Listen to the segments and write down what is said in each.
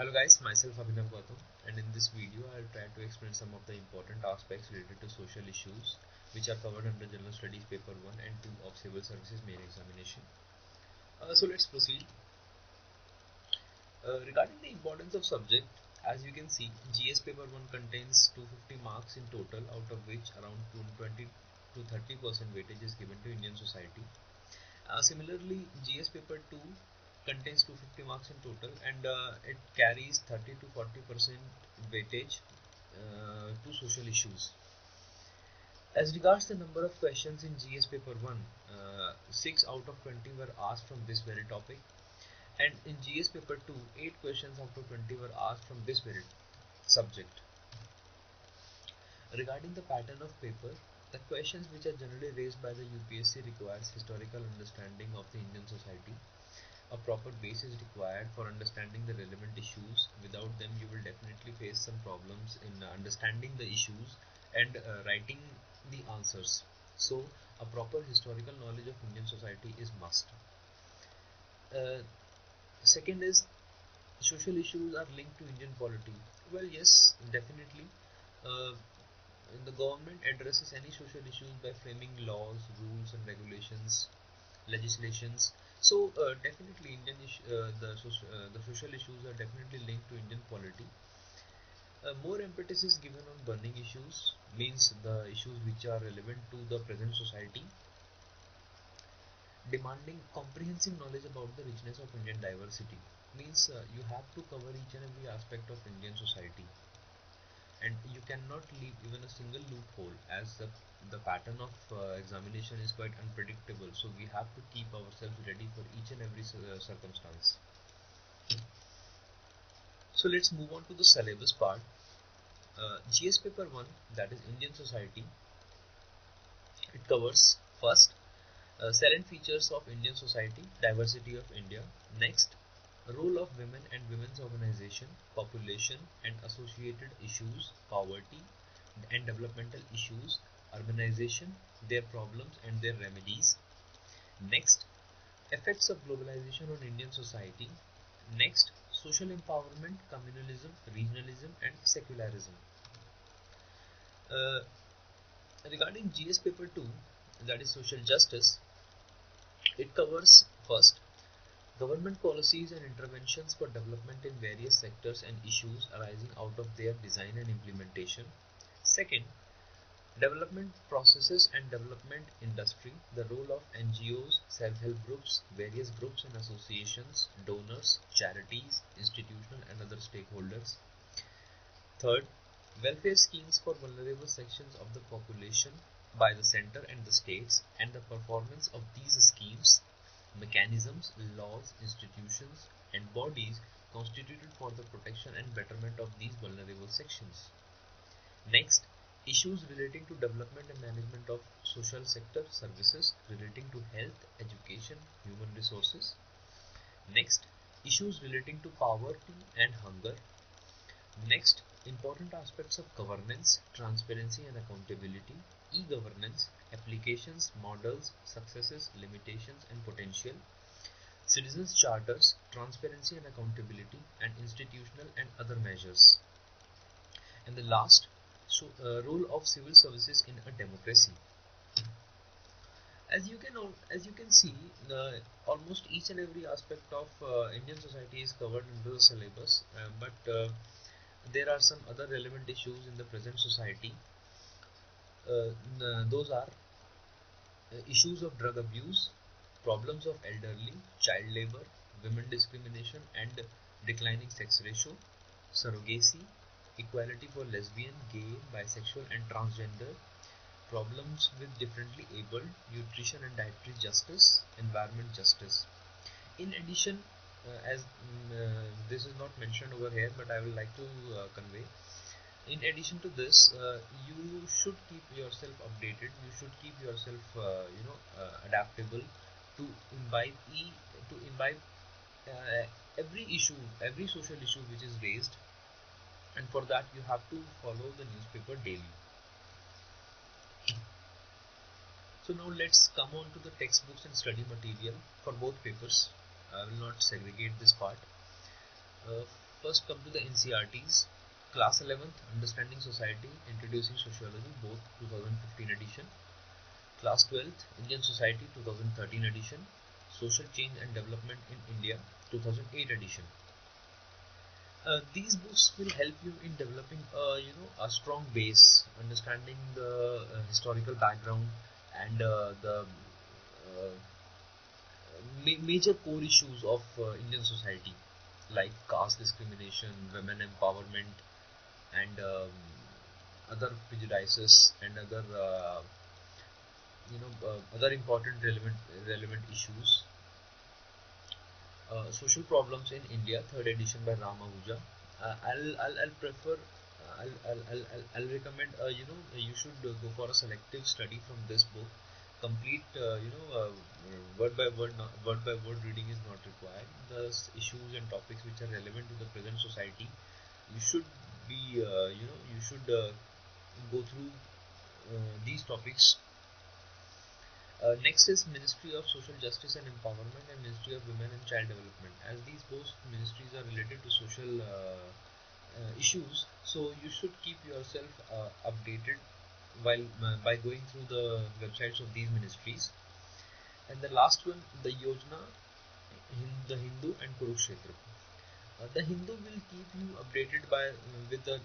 Hello guys, myself Abhinav Gautam, and in this video I'll try to explain some of the important aspects related to social issues which are covered under General Studies paper 1 and 2 of Civil Services main examination. So let's proceed. Regarding the importance of subject, as you can see, GS paper 1 contains 250 marks in total, out of which around 20 to 30% weightage is given to Indian society. Similarly, GS paper 2 contains 250 marks in total, and it carries 30 to 40% weightage to social issues. As regards the number of questions in GS paper 1, 6 out of 20 were asked from this very topic, and in GS paper 2, 8 questions out of 20 were asked from this very subject. Regarding the pattern of paper, the questions which are generally raised by the UPSC requires historical understanding of the Indian society. A proper base is required for understanding the relevant issues. Without them, you will definitely face some problems in understanding the issues and writing the answers. So, a proper historical knowledge of Indian society is must. Second is, social issues are linked to Indian polity. Well, yes, definitely. Uh, the government addresses any social issues by framing laws, rules and regulations, legislations. So definitely the social issues are definitely linked to Indian polity. More emphasis is given on burning issues, means the issues which are relevant to the present society, demanding comprehensive knowledge about the richness of Indian diversity, means you have to cover each and every aspect of Indian society, and you cannot leave even a single loophole, as the pattern of examination is quite unpredictable, so we have to keep ourselves ready for each and every circumstance. So let's move on to the syllabus part. GS paper 1, that is Indian society, it covers first salient features of Indian society, diversity of India. Next, role of women and women's organization, population and associated issues, poverty and developmental issues, urbanization, their problems and their remedies. Next, effects of globalization on Indian society. Next, social empowerment, communalism, regionalism and secularism. Uh, Regarding GS paper 2, that is social justice, it covers first, government policies and interventions for development in various sectors and issues arising out of their design and implementation. Second, development processes and development industry, the role of NGOs, self-help groups, various groups and associations, donors, charities, institutional and other stakeholders. Third, welfare schemes for vulnerable sections of the population by the center and the states, and the performance of these schemes, mechanisms, laws, institutions and bodies constituted for the protection and betterment of these vulnerable sections. Next, issues relating to development and management of social sector services relating to health, education, human resources. Next, issues relating to poverty and hunger. Next, important aspects of governance, transparency and accountability, e-governance, applications, models, successes, limitations and potential, citizens' charters, transparency and accountability, and institutional and other measures. And the last, role of civil services in a democracy. As you can see, almost each and every aspect of Indian society is covered in the syllabus, but there are some other relevant issues in the present society. Those are issues of drug abuse, problems of elderly, child labor, women discrimination and declining sex ratio, surrogacy, equality for lesbian, gay, bisexual and transgender, problems with differently abled, nutrition and dietary justice, environment justice. In addition, as this is not mentioned over here, but I would like to convey, in addition to this, you should keep yourself updated, you should keep yourself adaptable to imbibe uh, every issue, every social issue which is raised, and for that you have to follow the newspaper daily. So now let's come on to the textbooks and study material for both papers. I will not segregate this part. First come to the NCRTs. Class 11th, Understanding Society, Introducing Sociology, both 2015 edition. Class 12th, Indian Society, 2013 edition. Social Change and Development in India, 2008 edition. These books will help you in developing a strong base, understanding the historical background and the major core issues of Indian society, like caste discrimination, women empowerment, and other prejudices and other other important relevant issues. Social Problems in India, third edition by Ram Ahuja. I'll prefer. I'll recommend. You should go for a selective study from this book. Complete, word by word, word by word reading is not required. The issues and topics which are relevant to the present society, you should be, you should go through these topics. Next is Ministry of Social Justice and Empowerment and Ministry of Women and Child Development. As these both ministries are related to social issues, so you should keep yourself updated while by going through the websites of these ministries. And the last one, the Yojana, the Hindu and Kurukshetra. The Hindu will keep you updated by with the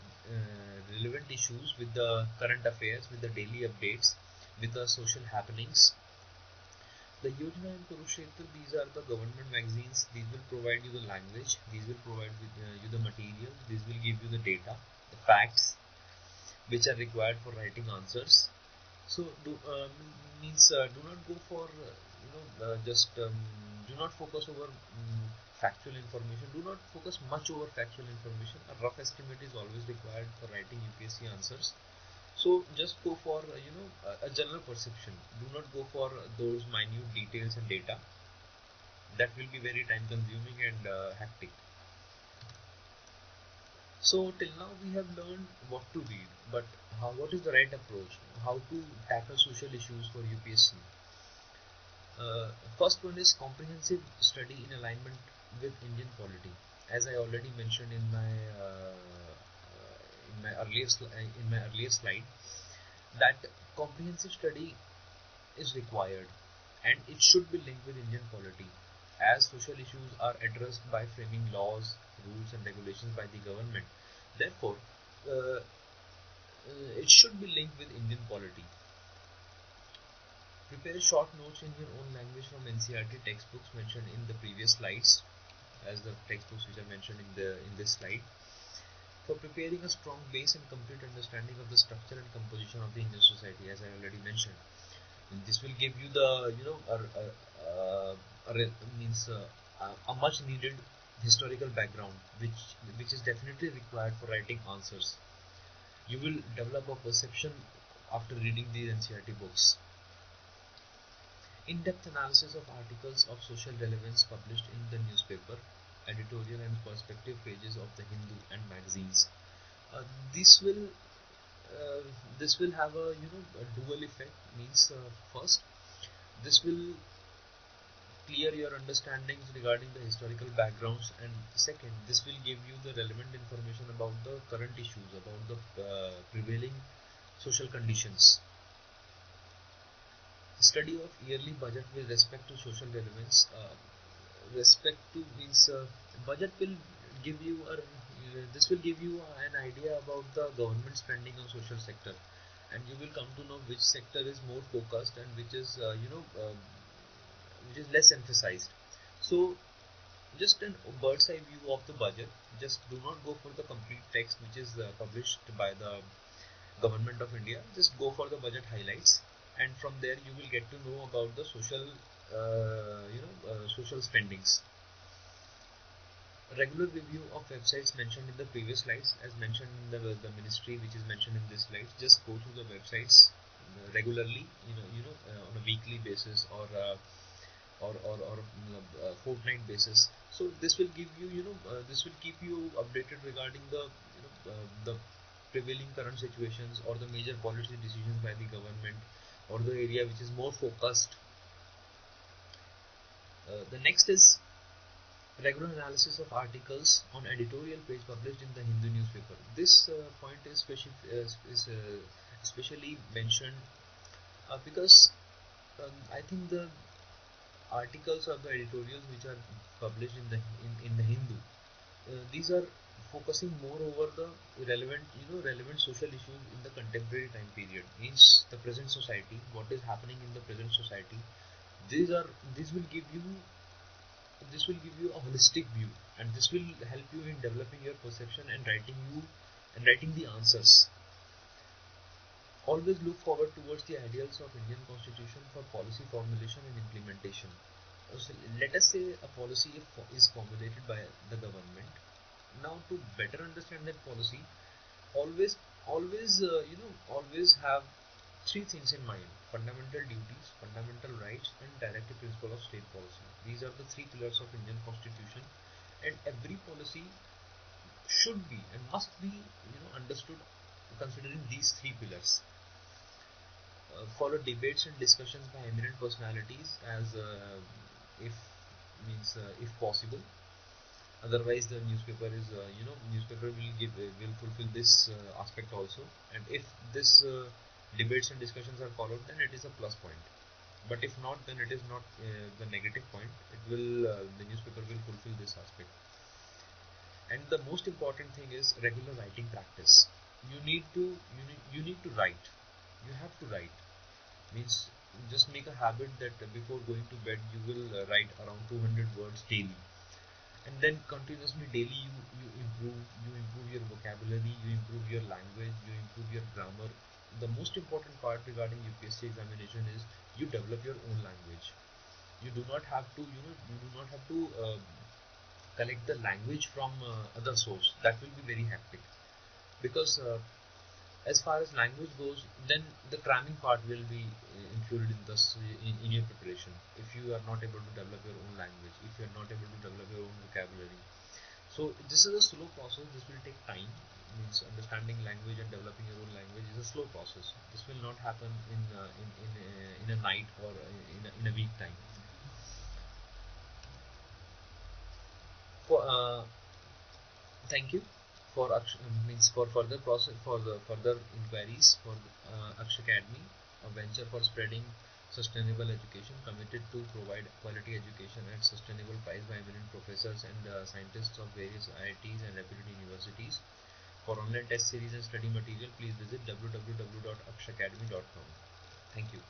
relevant issues, with the current affairs, with the daily updates, with the social happenings. The Yojana and Kurukshetra, these are the government magazines. These will provide you the language. These will provide you the material. These will give you the data, the facts, which are required for writing answers. So do not go for do not focus over factual information. Do not focus much over factual information. A rough estimate is always required for writing UPSC answers. So just go for a general perception. Do not go for those minute details and data. That will be very time consuming and hectic. So till now we have learned what to read, but what is the right approach? How to tackle social issues for UPSC? First one is comprehensive study in alignment with Indian polity. As I already mentioned in my earlier slide, that comprehensive study is required, and it should be linked with Indian polity, as social issues are addressed by framing laws, rules and regulations by the government. Therefore, it should be linked with Indian polity. Prepare short notes in your own language from NCRT textbooks mentioned in the previous slides, as the textbooks which are mentioned in this slide, for preparing a strong base and complete understanding of the structure and composition of the Indian society, as I already mentioned. And this will give you the a much needed historical background, which is definitely required for writing answers. You will develop a perception after reading these NCRT books. In-depth analysis of articles of social relevance published in the newspaper, editorial and perspective pages of the Hindu and magazines. This will have a dual effect. Means first, this will clear your understandings regarding the historical backgrounds, and second, this will give you the relevant information about the current issues, about the prevailing social conditions. Study of yearly budget with respect to social relevance. Respect to means budget will give you this will give you an idea about the government spending on social sector, and you will come to know which sector is more focused and which is which is less emphasized. So just a bird's eye view of the budget. Just do not go for the complete text which is published by the government of India. Just go for the budget highlights, and from there you will get to know about the social social spendings. Regular review of websites mentioned in the previous slides, as mentioned in the ministry which is mentioned in this slide. Just go to the websites regularly, on a weekly basis or fortnight basis. So this will give you this will keep you updated regarding the prevailing current situations or the major policy decisions by the government, or the area which is more focused. The next is Regular analysis of articles on editorial page published in the Hindu newspaper. This point is especially mentioned because I think the articles or the editorials which are published in the Hindu, these are focusing more over the relevant social issues in the contemporary time period, means the present society, what is happening in the present society. These are this will give you a holistic view, and this will help you in developing your perception and writing the answers. Always look forward towards the ideals of Indian Constitution for policy formulation and implementation. So let us say a policy is formulated by the government. Now, to better understand that policy, always always have three things in mind: fundamental duties, fundamental rights, and directive principle of state policy. These are the three pillars of Indian Constitution, and every policy should be and must be understood considering these three pillars. Follow debates and discussions by eminent personalities as if if possible. Otherwise, the newspaper is newspaper will fulfill this aspect also. And if this debates and discussions are followed, then it is a plus point. But if not, then it is not the negative point. It will the newspaper will fulfill this aspect. And the most important thing is regular writing practice. You need to write. You have to write. Means just make a habit that before going to bed you will write around 200 words daily, and then continuously daily you improve your vocabulary, you improve your language, you improve your grammar. The most important part regarding UPSC examination is you develop your own language. You do not have to collect the language from other source. That will be very hectic, because as far as language goes, then the cramming part will be included in this in your preparation. If you are not able to develop your own language, if you are not able to develop your own vocabulary, so this is a slow process. This will take time. Means understanding language and developing your own language is a slow process. This will not happen in a night or in a week time. For thank you for means for further process, for the further inquiries, for Aksh Academy, a venture for spreading sustainable education, committed to provide quality education at sustainable price by eminent professors and scientists of various IITs and reputed universities. For online test series and study material, please visit www.akshacademy.com. Thank you.